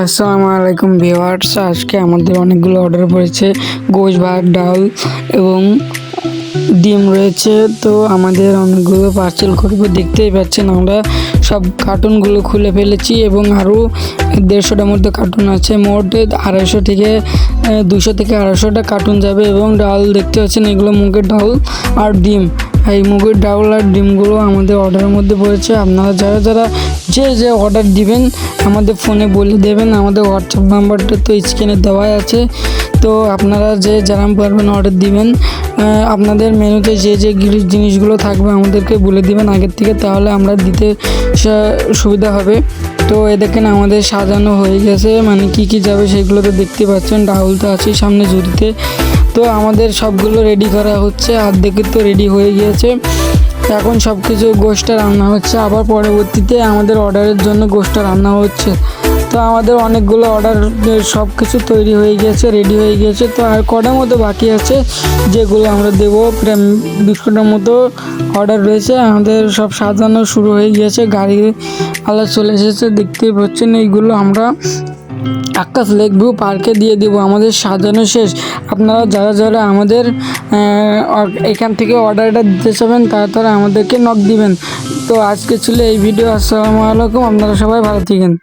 আসসালামু আলাইকুম ভিউয়ার্স, আজকে আমাদের অনেকগুলো অর্ডার পড়েছে। গোশ ভাত, ডাল এবং ডিম রয়েছে। তো আমাদের অনেকগুলো পার্সেল করব। দেখতেই পাচ্ছেন আমরা সব কার্টুনগুলো খুলে ফেলেছি এবং আরও 150টার মধ্যে কার্টুন আছে। মোট 250 থেকে 200 থেকে 250টা কার্টুন যাবে। এবং ডাল দেখতে পাচ্ছেন, এগুলো মুগের ডাল আর ডিম। এই মুগের ডাল আর ডিমগুলো আমাদের অর্ডারের মধ্যে পড়েছে। আপনারা যারা যারা যে অর্ডার দিবেন আমাদের ফোনে বলে দেবেন। আমাদের হোয়াটসঅ্যাপ নাম্বারটা তো স্ক্রিনে দেওয়াই আছে। তো আপনারা যারা পারবেন অর্ডার দিবেন। আপনাদের মেনুতে যে জিনিসগুলো থাকবে আমাদেরকে বলে দিবেন আগের থেকে, তাহলে আমরা দিতে সুবিধা হবে। তো দেখেন আমাদের সাজানো হয়ে গেছে, মানে কি যাবে সেগুলো তো দেখতে পাচ্ছেন। ডাউল তো আছে সামনে ঝুড়িতে। তো আমাদের সবগুলো রেডি করা হচ্ছে, অর্ধেকে তো রেডি হয়ে গিয়েছে। এখন সব কিছু গোশটা রান্না হচ্ছে, আবার পরবর্তীতে আমাদের অর্ডারের জন্য গোশটা রান্না হচ্ছে। তো আমাদের অনেকগুলো অর্ডার সব কিছু তৈরি হয়ে গিয়েছে, রেডি হয়ে গিয়েছে। তো আর কটার মতো বাকি আছে যেগুলো আমরা দেবো। প্রায় 20টার মতো অর্ডার রয়েছে। আমাদের সব সাজানো শুরু হয়ে গিয়েছে, গাড়ি আলা চলে এসেছে, দেখতেই পাচ্ছেন। এইগুলো আমরা আকাশ লেক ভিউ পার্কে দিয়ে দেবো। আমাদের সাজানো শেষ। আপনারা যারা যারা আমাদের এখান থেকে অর্ডারটা দিতে চাবেন তারা আমাদেরকে নক দিবেন। তো আজকে ছিল এই ভিডিও। আসসালামু আলাইকুম, আপনারা সবাই ভালো থাকেন।